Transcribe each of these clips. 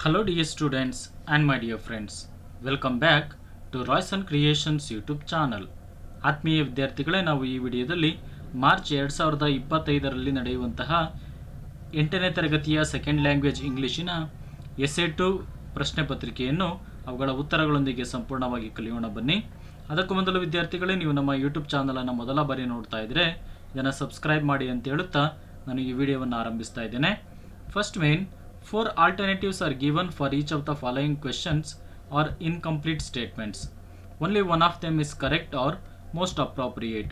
Hello dear students and my dear friends. Welcome back to Royson Creations YouTube channel. ಆತ್ಮೀಯ ವಿದ್ಯಾರ್ಥಿಗಳೇ, ನಾವು ಈ ವಿಡಿಯೋದಲ್ಲಿ ಮಾರ್ಚ್ 2025ರಲ್ಲಿ ನಡೆಯುವಂತಹ 8ನೇ ತರಗತಿಯ ಸೆಕೆಂಡ್ ಲ್ಯಾಂಗ್ವೇಜ್ ಇಂಗ್ಲಿಷಿನ ಎಸ್ಸೆ 2 ಪ್ರಶ್ನೆ ಪತ್ರಿಕೆಯನ್ನು ಅವುಗಳ ಉತ್ತರಗಳೊಂದಿಗೆ ಸಂಪೂರ್ಣವಾಗಿ ಕಲಿಯೋಣ ಬನ್ನಿ. ಅದಕ್ಕೂ ಮೊದಲು ವಿದ್ಯಾರ್ಥಿಗಳೇ, ನೀವು ನಮ್ಮ ಯೂಟ್ಯೂಬ್ ಚಾನಲನ್ನು ಮೊದಲ ಬಾರಿ ನೋಡ್ತಾ ಇದ್ದರೆ ಇದನ್ನು ಸಬ್ಸ್ಕ್ರೈಬ್ ಮಾಡಿ ಅಂತ ಹೇಳುತ್ತಾ ನಾನು ಈ ವಿಡಿಯೋವನ್ನು ಆರಂಭಿಸ್ತಾ ಇದ್ದೇನೆ. First main 4 alternatives are given for each of the following questions or incomplete statements. Only one of them is correct or most appropriate.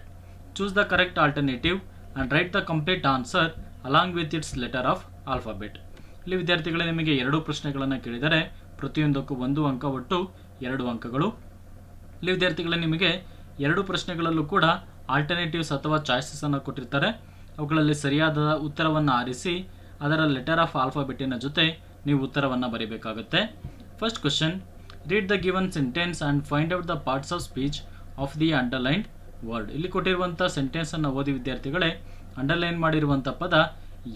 Choose the correct alternative and write the complete answer along with its letter of alphabet. ಇಲ್ಲಿ ವಿದ್ಯಾರ್ಥಿಗಳೇ, ನಿಮಗೆ 2 ಪ್ರಶ್ನೆಗಳನ್ನು ಕೇಳಿದರೆ ಪ್ರತಿಯೊಂದಕ್ಕೂ 1 ಅಂಕ, ಒಟ್ಟು 2 ಅಂಕಗಳು. ಇಲ್ಲಿ ವಿದ್ಯಾರ್ಥಿಗಳೇ, ನಿಮಗೆ 2 ಪ್ರಶ್ನೆಗಳಲ್ಲೂ ಕೂಡ ಆಲ್ಟರ್ನೇಟಿವ್ಸ್ ಅಥವಾ ಚಾಯ್ಸಸ್ ಅನ್ನು ಕೊಟ್ಟಿರ್ತಾರೆ. ಅವುಗಳಲ್ಲಿ ಸರಿಯಾದ ಉತ್ತರವನ್ನು ಆರಿಸಿ ಅದರ ಲೆಟರ್ ಆಫ್ ಆಲ್ಫಾಬೆಟಿನ ಜೊತೆ ನೀವು ಉತ್ತರವನ್ನು ಬರೀಬೇಕಾಗುತ್ತೆ. First question, read the given sentence and find out the parts of speech of the underlined word. ಇಲ್ಲಿ ಕೊಟ್ಟಿರುವಂಥ ಸೆಂಟೆನ್ಸನ್ನು ಓದಿ ವಿದ್ಯಾರ್ಥಿಗಳೇ, ಅಂಡರ್ಲೈನ್ ಮಾಡಿರುವಂಥ ಪದ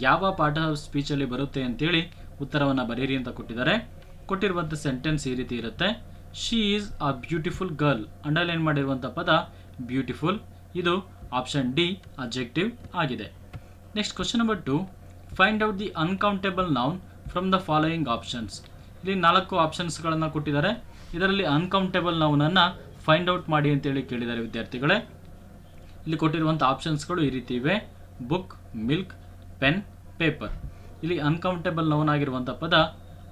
ಯಾವ ಪಾರ್ಟ್ ಆಫ್ ಸ್ಪೀಚಲ್ಲಿ ಬರುತ್ತೆ ಅಂತೇಳಿ ಉತ್ತರವನ್ನು ಬರೀರಿ ಅಂತ ಕೊಟ್ಟಿದ್ದಾರೆ. ಕೊಟ್ಟಿರುವಂಥ ಸೆಂಟೆನ್ಸ್ ಈ ರೀತಿ ಇರುತ್ತೆ: she is a beautiful girl. Underline ಮಾಡಿರುವಂಥ ಪದ ಬ್ಯೂಟಿಫುಲ್. ಇದು ಆಪ್ಷನ್ ಡಿ ಅಬ್ಜೆಕ್ಟಿವ್ ಆಗಿದೆ. Next question number 2, find out the uncountable noun from the following options. ಇಲ್ಲಿ 4 ಆಪ್ಷನ್ಸ್ಗಳನ್ನು ಕೊಟ್ಟಿದ್ದಾರೆ. ಇದರಲ್ಲಿ ಅನ್ಕೌಂಟೇಬಲ್ ನೌನನ್ನು ಫೈಂಡ್ ಔಟ್ ಮಾಡಿ ಅಂತೇಳಿ ಕೇಳಿದ್ದಾರೆ ವಿದ್ಯಾರ್ಥಿಗಳೇ. ಇಲ್ಲಿ ಕೊಟ್ಟಿರುವಂಥ ಆಪ್ಷನ್ಸ್ಗಳು ಈ ರೀತಿ ಇವೆ: ಬುಕ್, ಮಿಲ್ಕ್, ಪೆನ್, ಪೇಪರ್. ಇಲ್ಲಿ ಅನ್ಕೌಂಟೇಬಲ್ ನೌನ್ ಆಗಿರುವಂಥ ಪದ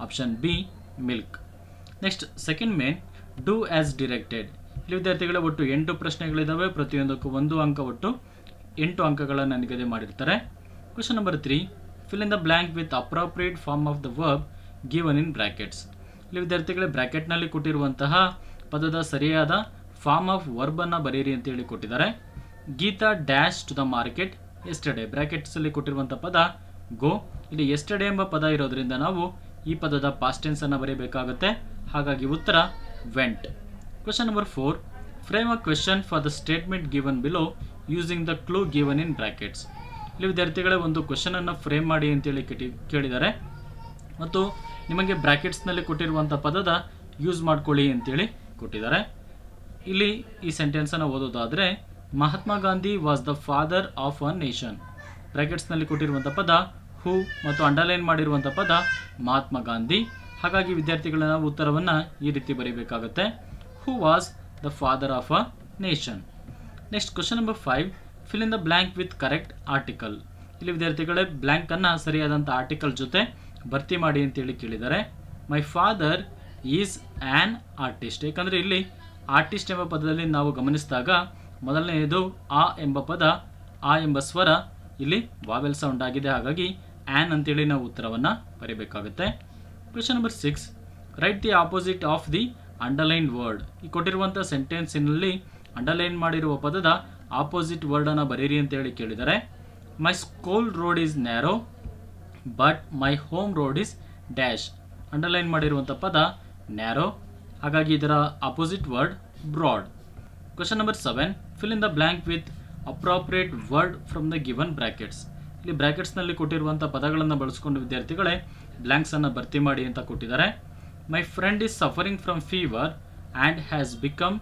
option B milk. Next second main, do as directed. ಇಲ್ಲಿ ವಿದ್ಯಾರ್ಥಿಗಳೇ, ಒಟ್ಟು 8 ಪ್ರಶ್ನೆಗಳಿದ್ದಾವೆ. ಪ್ರತಿಯೊಂದಕ್ಕೂ 1 ಅಂಕ, ಒಟ್ಟು 8 ಅಂಕಗಳನ್ನು ನಿಗದಿ ಮಾಡಿರ್ತಾರೆ. Question number 3, fill in the blank with appropriate form of the verb given in brackets. ಇಲ್ಲಿ ವಿದ್ಯಾರ್ಥಿಗಳೇ, ಬ್ರ್ಯಾಕೆಟ್ನಲ್ಲಿ ಕೊಟ್ಟಿರುವಂತಹ ಪದದ ಸರಿಯಾದ ಫಾರ್ಮ್ ಆಫ್ ವರ್ಬನ್ನು ಬರೀರಿ ಅಂತೇಳಿ ಕೊಟ್ಟಿದ್ದಾರೆ. Geeta dash to the market yesterday. ಬ್ರ್ಯಾಕೆಟ್ಸಲ್ಲಿ ಕೊಟ್ಟಿರುವಂಥ ಪದ ಗೋ. ಇಲ್ಲಿ ಎಸ್ಟರ್ಡೇ ಎಂಬ ಪದ ಇರೋದ್ರಿಂದ ನಾವು ಈ ಪದದ ಪಾಸ್ಟ್ ಟೆನ್ಸನ್ನು ಬರೀಬೇಕಾಗುತ್ತೆ. ಹಾಗಾಗಿ ಉತ್ತರ vent. Question number 4, frame a question for the statement given below using the clue given in brackets. ಇಲ್ಲಿ ವಿದ್ಯಾರ್ಥಿಗಳೇ, ಒಂದು ಕ್ವೆಶ್ಚನನ್ನು ಫ್ರೇಮ್ ಮಾಡಿ ಅಂತೇಳಿ ಕೇಳಿದ್ದಾರೆ ಮತ್ತು ನಿಮಗೆ ಬ್ರ್ಯಾಕೆಟ್ಸ್ನಲ್ಲಿ ಕೊಟ್ಟಿರುವಂಥ ಪದದ ಯೂಸ್ ಮಾಡ್ಕೊಳ್ಳಿ ಅಂತೇಳಿ ಕೊಟ್ಟಿದ್ದಾರೆ. ಇಲ್ಲಿ ಈ ಸೆಂಟೆನ್ಸನ್ನು ಓದೋದಾದರೆ, Mahatma Gandhi was the father of a nation. ಬ್ರ್ಯಾಕೆಟ್ಸ್ನಲ್ಲಿ ಕೊಟ್ಟಿರುವಂಥ ಪದ ಹೂ ಮತ್ತು ಅಂಡರ್ಲೈನ್ ಮಾಡಿರುವಂಥ ಪದ ಮಹಾತ್ಮ ಗಾಂಧಿ. ಹಾಗಾಗಿ ವಿದ್ಯಾರ್ಥಿಗಳ ನಾವು ಉತ್ತರವನ್ನು ಈ ರೀತಿ ಬರೀಬೇಕಾಗುತ್ತೆ: who was the father of a nation. Next question number 5, fill in the blank with correct article. ಇಲ್ಲಿ ವಿದ್ಯಾರ್ಥಿಗಳೇ, ಬ್ಲ್ಯಾಂಕನ್ನು ಸರಿಯಾದಂಥ ಆರ್ಟಿಕಲ್ ಜೊತೆ ಭರ್ತಿ ಮಾಡಿ ಅಂತೇಳಿ ಕೇಳಿದ್ದಾರೆ. My father is an artist. ಯಾಕಂದರೆ ಇಲ್ಲಿ ಆರ್ಟಿಸ್ಟ್ ಎಂಬ ಪದದಲ್ಲಿ ನಾವು ಗಮನಿಸಿದಾಗ ಮೊದಲನೆಯದು ಆ ಎಂಬ ಪದ, ಆ ಎಂಬ ಸ್ವರ ಇಲ್ಲಿ ವಾವೆಲ್ ಸೌಂಡ್ ಆಗಿದೆ. ಹಾಗಾಗಿ ಆ್ಯನ್ ಅಂತೇಳಿ ನಾವು ಉತ್ತರವನ್ನು ಬರೀಬೇಕಾಗುತ್ತೆ. Question number 6, write the opposite of the underlined word. ಈ ಕೊಟ್ಟಿರುವಂಥ ಸೆಂಟೆನ್ಸಿನಲ್ಲಿ ಅಂಡರ್ಲೈನ್ ಮಾಡಿರುವ ಪದದ ಆಪೋಸಿಟ್ ವರ್ಡನ್ನು ಬರೀರಿ ಅಂತೇಳಿ ಕೇಳಿದ್ದಾರೆ. My school road is narrow but my home road is dash. Underline ಮಾಡಿರುವಂಥ ಪದ ನ್ಯಾರೋ. ಹಾಗಾಗಿ ಇದರ opposite word broad. Question number 7, fill in the blank with appropriate word from the given brackets. ಇಲ್ಲಿ ಬ್ರ್ಯಾಕೆಟ್ಸ್ನಲ್ಲಿ ಕೊಟ್ಟಿರುವಂಥ ಪದಗಳನ್ನು ಬಳಸಿಕೊಂಡು ವಿದ್ಯಾರ್ಥಿಗಳೇ ಬ್ಲ್ಯಾಂಕ್ಸನ್ನು ಭರ್ತಿ ಮಾಡಿ ಅಂತ ಕೊಟ್ಟಿದ್ದಾರೆ. My friend is suffering from fever and has become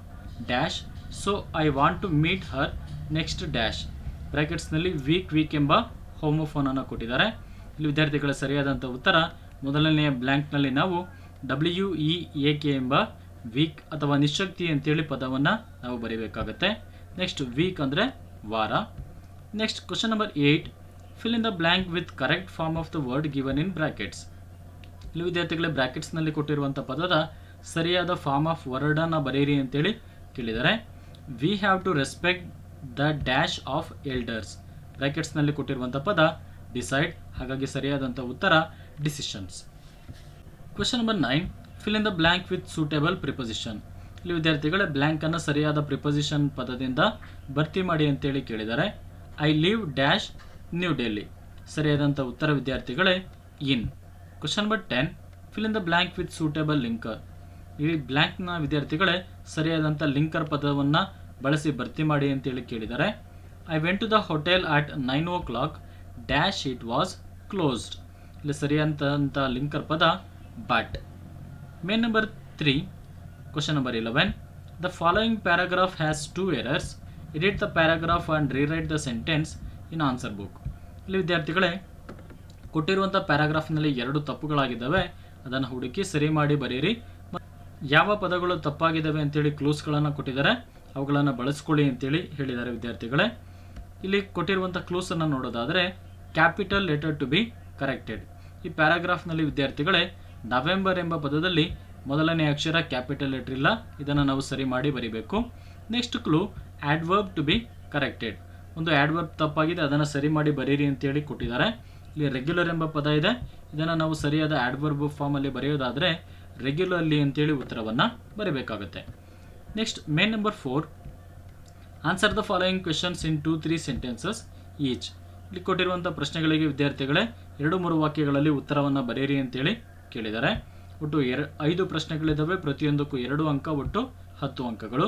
dash so I want to meet her next dash. ಬ್ರ್ಯಾಕೆಟ್ಸ್ನಲ್ಲಿ ವೀಕ್ ಎಂಬ ಹೋಮೋಫೋನನ್ನು ಕೊಟ್ಟಿದ್ದಾರೆ. ಇಲ್ಲಿ ವಿದ್ಯಾರ್ಥಿಗಳ ಸರಿಯಾದಂಥ ಉತ್ತರ ಮೊದಲನೆಯ ಬ್ಲ್ಯಾಂಕ್ನಲ್ಲಿ ನಾವು WEAK ಎಂಬ ವೀಕ್ ಅಥವಾ ನಿಶಕ್ತಿ ಅಂತೇಳಿ ಪದವನ್ನು ನಾವು ಬರೀಬೇಕಾಗುತ್ತೆ. ನೆಕ್ಸ್ಟ್ ವೀಕ್ ಅಂದರೆ ವಾರ. Next question number 8, fill in the blank with correct form of the word given in brackets. ಇಲ್ಲಿ ವಿದ್ಯಾರ್ಥಿಗಳೇ, ಬ್ರ್ಯಾಕೆಟ್ಸ್ನಲ್ಲಿ ಕೊಟ್ಟಿರುವಂಥ ಪದದ ಸರಿಯಾದ ಫಾರ್ಮ್ ಆಫ್ ವರ್ಡನ್ನು ಬರೀರಿ ಅಂತೇಳಿ ಕೇಳಿದ್ದಾರೆ. We have to respect the dash of elders. ಬ್ರ್ಯಾಕೆಟ್ಸ್ನಲ್ಲಿ ಕೊಟ್ಟಿರುವಂಥ ಪದ ಡಿಸೈಡ್. ಹಾಗಾಗಿ ಸರಿಯಾದಂಥ ಉತ್ತರ decisions. Question number 9, fill in the blank with suitable preposition. ಇಲ್ಲಿ ವಿದ್ಯಾರ್ಥಿಗಳೇ, ಬ್ಲ್ಯಾಂಕನ್ನು ಸರಿಯಾದ ಪ್ರಿಪೊಸಿಷನ್ ಪದದಿಂದ ಭರ್ತಿ ಮಾಡಿ ಅಂತೇಳಿ ಕೇಳಿದ್ದಾರೆ. I live dash new Delhi. ಸರಿಯಾದಂಥ ಉತ್ತರ ವಿದ್ಯಾರ್ಥಿಗಳೇ in. Question number 10, fill in the blank with suitable linker. ಈ ಬ್ಲ್ಯಾಂಕ್ನ ವಿದ್ಯಾರ್ಥಿಗಳೇ ಸರಿಯಾದಂಥ ಲಿಂಕರ್ ಪದವನ್ನು ಬಳಸಿ ಭರ್ತಿ ಮಾಡಿ ಅಂತೇಳಿ ಕೇಳಿದ್ದಾರೆ. I went to the hotel at 9 o'clock dash it was closed. ಇಲ್ಲಿ ಸರಿಯಾದಂಥ ಲಿಂಕರ್ ಪದ but. Main number 3, question number 11. The following paragraph has 2 errors. Edit the paragraph and rewrite the sentence in answer book. ಇಲ್ಲಿ ವಿದ್ಯಾರ್ಥಿಗಳೇ ಕೊಟ್ಟಿರುವಂಥ ಪ್ಯಾರಾಗ್ರಾಫ್ನಲ್ಲಿ 2 ತಪ್ಪುಗಳಾಗಿದ್ದಾವೆ, ಅದನ್ನು ಹುಡುಕಿ ಸರಿ ಮಾಡಿ ಬರೀರಿ. ಯಾವ ಪದಗಳು ತಪ್ಪಾಗಿದ್ದಾವೆ ಅಂತೇಳಿ ಕ್ಲೂಸ್ಗಳನ್ನು ಕೊಟ್ಟಿದ್ದಾರೆ, ಅವುಗಳನ್ನು ಬಳಸ್ಕೊಳ್ಳಿ ಅಂತೇಳಿ ಹೇಳಿದ್ದಾರೆ ವಿದ್ಯಾರ್ಥಿಗಳೇ. ಇಲ್ಲಿ ಕೊಟ್ಟಿರುವಂಥ ಕ್ಲೂಸನ್ನು ನೋಡೋದಾದರೆ capital letter to be corrected. ಈ ಪ್ಯಾರಾಗ್ರಾಫ್ನಲ್ಲಿ ವಿದ್ಯಾರ್ಥಿಗಳೇ ನವೆಂಬರ್ ಎಂಬ ಪದದಲ್ಲಿ ಮೊದಲನೇ ಅಕ್ಷರ ಕ್ಯಾಪಿಟಲ್ ಲೆಟರ್ ಇಲ್ಲ, ಇದನ್ನು ನಾವು ಸರಿ ಮಾಡಿ ಬರೀಬೇಕು. Next clue adverb to be corrected. ಒಂದು ಆಡ್ವರ್ಬ್ ತಪ್ಪಾಗಿದೆ, ಅದನ್ನು ಸರಿ ಮಾಡಿ ಬರೀರಿ ಅಂತೇಳಿ ಕೊಟ್ಟಿದ್ದಾರೆ. ಇಲ್ಲಿ ರೆಗ್ಯುಲರ್ ಎಂಬ ಪದ ಇದೆ, ಇದನ್ನು ನಾವು ಸರಿಯಾದ ಆಡ್ವರ್ಬ್ ಫಾರ್ಮಲ್ಲಿ ಬರೆಯೋದಾದರೆ ರೆಗ್ಯುಲರ್ಲಿ ಅಂತೇಳಿ ಉತ್ತರವನ್ನು ಬರೀಬೇಕಾಗುತ್ತೆ. Next main number 4, answer the following questions in 2-3 sentences each. ಇಲ್ಲಿ ಕೊಟ್ಟಿರುವಂಥ ಪ್ರಶ್ನೆಗಳಿಗೆ ವಿದ್ಯಾರ್ಥಿಗಳೇ 2-3 ವಾಕ್ಯಗಳಲ್ಲಿ ಉತ್ತರವನ್ನು ಬರೆಯಿರಿ ಅಂತೇಳಿ ಕೇಳಿದ್ದಾರೆ. ಒಟ್ಟು 5 ಪ್ರಶ್ನೆಗಳಿದ್ದಾವೆ, ಪ್ರತಿಯೊಂದಕ್ಕೂ 2 ಅಂಕ, ಒಟ್ಟು 10 ಅಂಕಗಳು.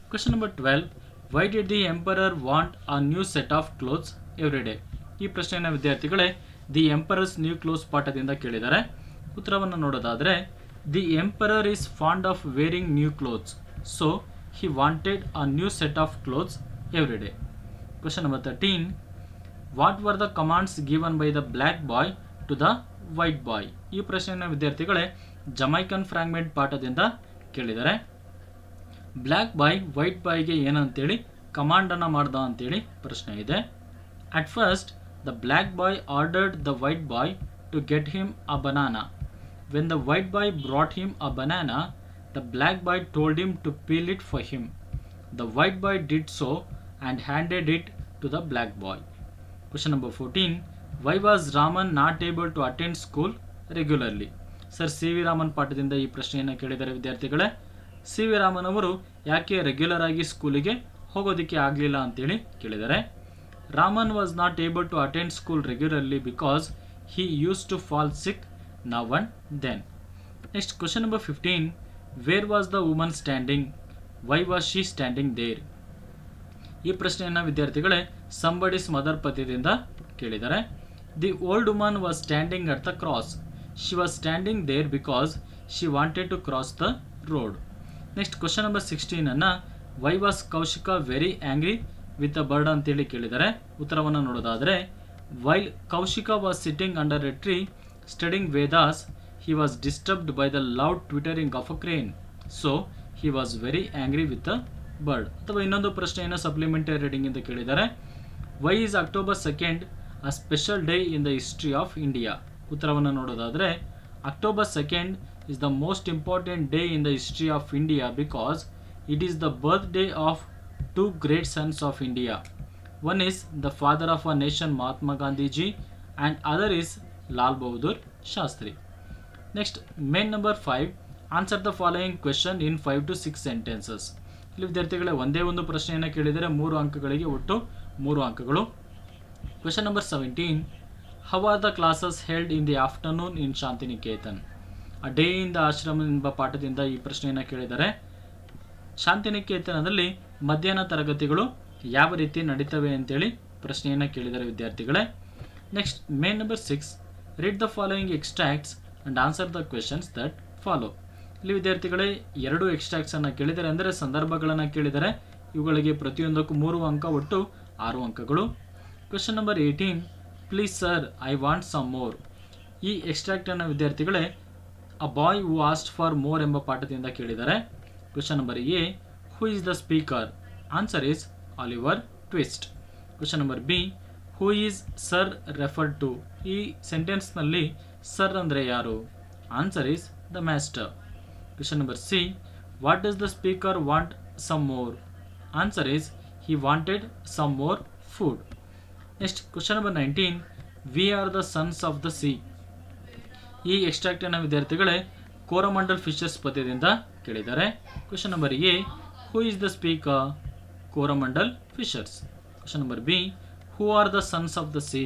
Question number 12, why did the emperor want a new set of clothes every day. ಈ ಪ್ರಶ್ನೆಯನ್ನು ವಿದ್ಯಾರ್ಥಿಗಳೇ ದಿ ಎಂಪರರ್ಸ್ ನ್ಯೂ ಕ್ಲೋತ್ಸ್ ಪಾಠದಿಂದ ಕೇಳಿದ್ದಾರೆ. ಉತ್ತರವನ್ನು ನೋಡೋದಾದರೆ the emperor is fond of varying new clothes, so he wanted a new set of clothes every day. Question number 13, what were the commands given by the black boy to the white boy. ಈ ಪ್ರಶ್ನೆಯನ್ನು ವಿದ್ಯಾರ್ಥಿಗಳೇ Jamaican fragment ಪಾಠದಿಂದ ಕೇಳಿದ್ದಾರೆ. Black ಬಾಯ್ white ಬಾಯ್ಗೆ ಏನಂತೇಳಿ ಕಮಾಂಡನ್ನು ಮಾಡ್ದ ಅಂತೇಳಿ ಪ್ರಶ್ನೆ ಇದೆ. At first the black boy ordered the white boy to get him a banana. When the white boy brought him a banana, the black boy told him to peel it for him. The white boy did so and handed it to the black boy. Question number 14, why was Raman not able to attend school regularly. Sir C V Raman ಪಾಠದಿಂದ ಈ ಪ್ರಶ್ನೆಯನ್ನು ಕೇಳಿದ್ದಾರೆ ವಿದ್ಯಾರ್ಥಿಗಳೇ. C V Raman ಅವರು ಯಾಕೆ regular ಆಗಿ ಸ್ಕೂಲಿಗೆ ಹೋಗೋದಕ್ಕೆ ಆಗಲಿಲ್ಲ ಅಂತೇಳಿ ಕೇಳಿದ್ದಾರೆ. Raman was not able to attend school regularly because he used to fall sick now and then. Next, question number 15, where was the woman standing? Why was she standing there? ಈ ಪ್ರಶ್ನೆಯನ್ನು ವಿದ್ಯಾರ್ಥಿಗಳೇ ಸಂಬಡಿಸ್ ಮದರ್ ಪದ್ಯದಿಂದ ಕೇಳಿದ್ದಾರೆ. The old woman was standing at the cross. She was standing there because she wanted to cross the road. Next question number 16 ಅನ್ನು why was Kaushika very angry with a bird ಅಂತೇಳಿ ಕೇಳಿದ್ದಾರೆ. ಉತ್ತರವನ್ನು ನೋಡೋದಾದರೆ while Kaushika was sitting under a tree studying Vedas, he was disturbed by the loud twittering of a crane, so he was very angry with the bird. ಅಥವಾ ಇನ್ನೊಂದು ಪ್ರಶ್ನೆಯನ್ನು supplementary reading ಇಂದ ಕೇಳಿದ್ದಾರೆ. Why is October 2nd a special day in the history of India. ಉತ್ತರವನ್ನು ನೋಡೋದಾದರೆ October 2nd is the most important day in the history of India because it is the birthday of two great sons of India. One is the father of our nation Mahatma Gandhi ji and other is Lal Bahadur Shastri. Next, main number 5, answer the following question in 5 to 6 sentences. ಇಲ್ಲಿ ವಿದ್ಯಾರ್ಥಿಗಳೇ ಒಂದೇ ಒಂದು ಪ್ರಶ್ನೆಯನ್ನು ಕೇಳಿದರೆ 3 ಅಂಕಗಳಿಗೆ ಒಟ್ಟು 3 ಅಂಕಗಳು. Question number 17, how are the classes held in the afternoon in Shantiniketan. A day in the ಆಶ್ರಮ ಎಂಬ ಪಾಠದಿಂದ ಈ ಪ್ರಶ್ನೆಯನ್ನು ಕೇಳಿದರೆ ಶಾಂತಿನಿಕೇತನದಲ್ಲಿ ಮಧ್ಯಾಹ್ನ ತರಗತಿಗಳು ಯಾವ ರೀತಿ ನಡೀತವೆ ಅಂತೇಳಿ ಪ್ರಶ್ನೆಯನ್ನು ಕೇಳಿದರೆ ವಿದ್ಯಾರ್ಥಿಗಳೇ. Next main number 6, read the following extracts and answer the questions that follow. ಇಲ್ಲಿ ವಿದ್ಯಾರ್ಥಿಗಳೇ 2 ಎಕ್ಸ್ಟ್ರಾಕ್ಟ್ಸ್ ಅನ್ನು ಕೇಳಿದರೆ, ಅಂದರೆ ಸಂದರ್ಭಗಳನ್ನು ಕೇಳಿದರೆ. ಇವುಗಳಿಗೆ ಪ್ರತಿಯೊಂದಕ್ಕೂ 3 ಅಂಕ, ಒಟ್ಟು 6 ಅಂಕಗಳು. Question number 18, please sir I want some more. ಈ ಎಕ್ಸ್ಟ್ರಾಕ್ಟ್ ಅನ್ನು ವಿದ್ಯಾರ್ಥಿಗಳೇ a boy who asked for more ಎಂಬ ಪಾಠದಿಂದ ಕೇಳಿದ್ದಾರೆ. Question number A, who is the speaker. Answer is Oliver Twist. Question number B, who is sir referred to. ಈ ಸೆಂಟೆನ್ಸ್ನಲ್ಲಿ sir ಅಂದರೆ ಯಾರು? Answer is the master. Question number C, what does the speaker want some more. Answer is he wanted some more food. Next question number 19, we are the sons of the C. ಈ ಎಕ್ಸ್ಟ್ರಾಕ್ಟನ್ನು ವಿದ್ಯಾರ್ಥಿಗಳೇ Coromandel Fisher's ಪದ್ಯದಿಂದ ಕೇಳಿದ್ದಾರೆ. Question number A, who is the speaker. Coromandel Fisher's. Question number B, who are the sons of the C.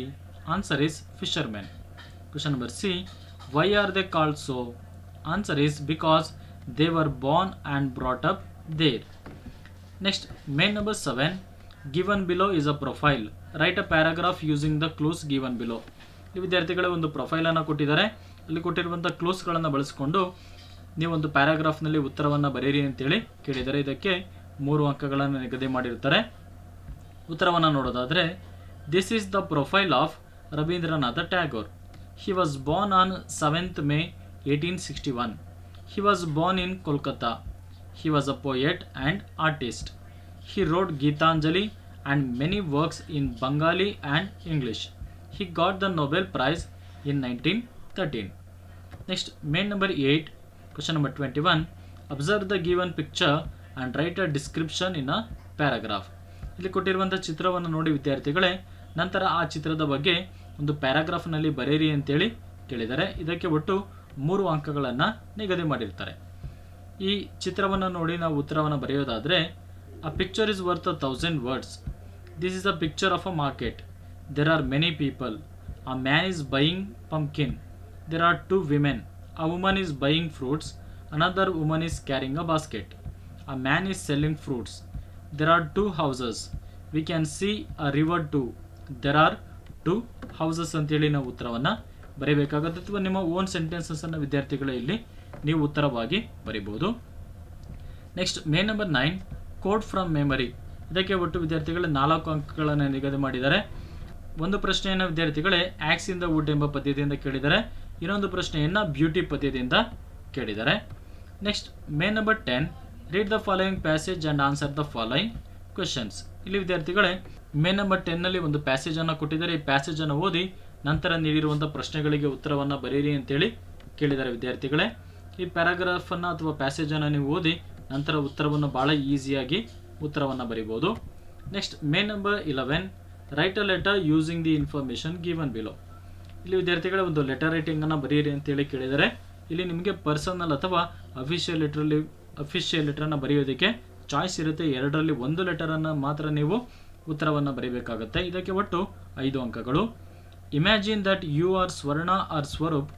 Answer is fishermen. Question number C, why are they called so? Answer is because they were born and brought up there. Next, main number 7, given below is a profile. Write a paragraph using the clues given below. ಈ ವಿದ್ಯಾರ್ಥಿಗಳ ಒಂದು profile ಅನ್ನು ಕೊಟ್ಟಿದ್ದಾರೆ. ಅಲ್ಲಿ ಕೊಟ್ಟಿರುವಂಥ ಕ್ಲೂಸ್ಗಳನ್ನು ಬಳಸಿಕೊಂಡು ನೀವೊಂದು ಪ್ಯಾರಾಗ್ರಾಫ್ನಲ್ಲಿ ಉತ್ತರವನ್ನು ಬರೀರಿ ಅಂತೇಳಿ ಕೇಳಿದರೆ ಇದಕ್ಕೆ 3 ಅಂಕಗಳನ್ನು ನಿಗದಿ ಮಾಡಿರ್ತಾರೆ. ಉತ್ತರವನ್ನು ನೋಡೋದಾದರೆ, this is the profile of Rabindranath Tagore. He was born on 7th May 1861. He was born in Kolkata. He was a poet and artist. He wrote Gitanjali and many works in Bengali and English. He got the Nobel Prize in 1913. Next, main number 8, question number 21. Observe the given picture and write a description in a paragraph. ಇಲ್ಲಿ ಕೊಟ್ಟಿರುವಂಥ ಚಿತ್ರವನ್ನು ನೋಡಿ ವಿದ್ಯಾರ್ಥಿಗಳೇ, ನಂತರ ಆ ಚಿತ್ರದ ಬಗ್ಗೆ ಒಂದು ಪ್ಯಾರಾಗ್ರಾಫ್ನಲ್ಲಿ ಬರೆಯಿರಿ ಅಂತೇಳಿ ಕೇಳಿದರೆ ಇದಕ್ಕೆ ಒಟ್ಟು 3 ಅಂಕಗಳನ್ನು ನಿಗದಿ ಮಾಡಿರ್ತಾರೆ. ಈ ಚಿತ್ರವನ್ನು ನೋಡಿ ನಾವು ಉತ್ತರವನ್ನು ಬರೆಯೋದಾದರೆ, a picture is worth 1,000 words. This is a picture of a market. There are many people. A man is buying pumpkin. There are 2 women. A woman is buying fruits. Another woman is carrying a basket. A man is selling fruits. There are 2 houses. We can see a river too. There are 2 houses ಅಂತೇಳಿ ನಾವು ಉತ್ತರವನ್ನು ಬರೀಬೇಕಾಗುತ್ತೆ. ಅಥವಾ ನಿಮ್ಮ own ಸೆಂಟೆನ್ಸಸ್ಸನ್ನು ವಿದ್ಯಾರ್ಥಿಗಳ ಇಲ್ಲಿ ನೀವು ಉತ್ತರವಾಗಿ ಬರೀಬಹುದು. Next, main number 9, quote from memory. ಇದಕ್ಕೆ ಒಟ್ಟು ವಿದ್ಯಾರ್ಥಿಗಳು 4 ಅಂಕಗಳನ್ನು ನಿಗದಿ ಮಾಡಿದ್ದಾರೆ. ಒಂದು ಪ್ರಶ್ನೆಯನ್ನು ವಿದ್ಯಾರ್ಥಿಗಳೇ ಆಕ್ಸ್ ಇನ್ ದ ವುಡ್ ಎಂಬ ಪದ್ಯದಿಂದ ಕೇಳಿದರೆ, ಇನ್ನೊಂದು ಪ್ರಶ್ನೆಯನ್ನು ಬ್ಯೂಟಿ ಪದ್ಯದಿಂದ ಕೇಳಿದ್ದಾರೆ. Next, main number 10, read the following passage and answer the following questions. ಇಲ್ಲಿ ವಿದ್ಯಾರ್ಥಿಗಳೇ ಮೇನ್ ನಂಬರ್ 10ನಲ್ಲಿ ಒಂದು ಪ್ಯಾಸೇಜನ್ನು ಕೊಟ್ಟಿದ್ದಾರೆ. ಈ ಪ್ಯಾಸೇಜನ್ನು ಓದಿ ನಂತರ ನೀಡಿರುವಂಥ ಪ್ರಶ್ನೆಗಳಿಗೆ ಉತ್ತರವನ್ನು ಬರೀರಿ ಅಂತೇಳಿ ಕೇಳಿದ್ದಾರೆ ವಿದ್ಯಾರ್ಥಿಗಳೇ. ಈ ಪ್ಯಾರಾಗ್ರಾಫನ್ನು ಅಥವಾ ಪ್ಯಾಸೇಜನ್ನು ನೀವು ಓದಿ ನಂತರ ಉತ್ತರವನ್ನು ಭಾಳ ಈಸಿಯಾಗಿ ಉತ್ತರವನ್ನು ಬರೀಬೋದು. Next, main number 11, write a letter using the information given below. ಇಲ್ಲಿ ವಿದ್ಯಾರ್ಥಿಗಳೇ ಒಂದು ಲೆಟರ್ ರೈಟಿಂಗನ್ನು ಬರೀರಿ ಅಂತೇಳಿ ಕೇಳಿದರೆ ಇಲ್ಲಿ ನಿಮಗೆ ಪರ್ಸನಲ್ ಅಥವಾ ಅಫಿಷಿಯಲ್ ಲೆಟರನ್ನು ಬರೆಯೋದಕ್ಕೆ ಚಾಯ್ಸ್ ಇರುತ್ತೆ. 2ರಲ್ಲಿ 1 ಲೆಟರನ್ನು ಮಾತ್ರ ನೀವು ಉತ್ತರವನ್ನು ಬರೀಬೇಕಾಗುತ್ತೆ. ಇದಕ್ಕೆ ಒಟ್ಟು 5 ಅಂಕಗಳು. Imagine that you are Swarna or Swaroop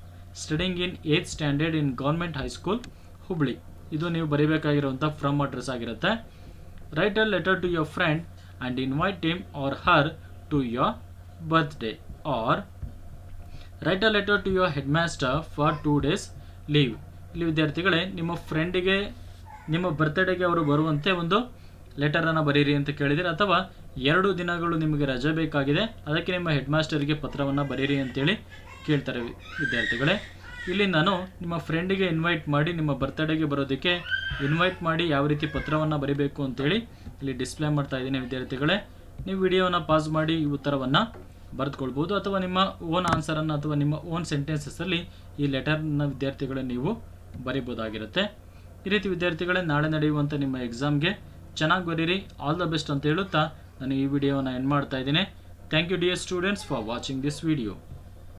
studying in 8th standard in government high school Hubli. ಇದು ನೀವು ಬರೀಬೇಕಾಗಿರುವಂಥ ಫ್ರಮ್ ಅಡ್ರೆಸ್ ಆಗಿರುತ್ತೆ. Write a letter to your friend and invite him or her to your birthday. Or write a letter to your head master for 2 days leave. ಇಲ್ಲಿ ವಿದ್ಯಾರ್ಥಿಗಳೇ ನಿಮ್ಮ ಫ್ರೆಂಡಿಗೆ ನಿಮ್ಮ ಬರ್ತ್ಡೇಗೆ ಅವರು ಬರುವಂತೆ ಒಂದು ಲೆಟರನ್ನು ಬರೀರಿ ಅಂತ ಕೇಳಿದರೆ, ಅಥವಾ 2 ದಿನಗಳು ನಿಮಗೆ ರಜೆ ಬೇಕಾಗಿದೆ ಅದಕ್ಕೆ ನಿಮ್ಮ ಹೆಡ್ ಮಾಸ್ಟರ್ಗೆ ಪತ್ರವನ್ನು ಬರೀರಿ ಅಂತೇಳಿ ಕೇಳ್ತಾರೆ ವಿದ್ಯಾರ್ಥಿಗಳೇ. ಇಲ್ಲಿ ನಾನು ನಿಮ್ಮ ಫ್ರೆಂಡಿಗೆ ಇನ್ವೈಟ್ ಮಾಡಿ ನಿಮ್ಮ ಬರ್ತ್ಡೇಗೆ ಬರೋದಕ್ಕೆ ಇನ್ವೈಟ್ ಮಾಡಿ ಯಾವ ರೀತಿ ಪತ್ರವನ್ನು ಬರೀಬೇಕು ಅಂತೇಳಿ ಇಲ್ಲಿ ಡಿಸ್ಪ್ಲೇ ಮಾಡ್ತಾ ಇದ್ದೀನಿ ವಿದ್ಯಾರ್ಥಿಗಳೇ. ನೀವು ವಿಡಿಯೋನ ಪಾಸ್ ಮಾಡಿ ಈ ಉತ್ತರವನ್ನು ಬರೆದುಕೊಳ್ಬೋದು, ಅಥವಾ ನಿಮ್ಮ ಓನ್ ಆನ್ಸರನ್ನು ಅಥವಾ ನಿಮ್ಮ ಓನ್ ಸೆಂಟೆನ್ಸಸ್ಸಲ್ಲಿ ಈ ಲೆಟರ್ನ ವಿದ್ಯಾರ್ಥಿಗಳೇ ನೀವು ಬರೀಬೋದಾಗಿರುತ್ತೆ. ಈ ರೀತಿ ವಿದ್ಯಾರ್ಥಿಗಳೇ ನಾಳೆ ನಡೆಯುವಂಥ ನಿಮ್ಮ ಎಕ್ಸಾಮ್ಗೆ ಚೆನ್ನಾಗಿ ಬರೀರಿ. ಆಲ್ ದ ಬೆಸ್ಟ್ ಅಂತ ಹೇಳುತ್ತಾ ನಾನು ಈ ವಿಡಿಯೋನ ಎಂಡ್ ಮಾಡ್ತಾ ಇದ್ದೀನಿ. Thank you dear students for watching this video.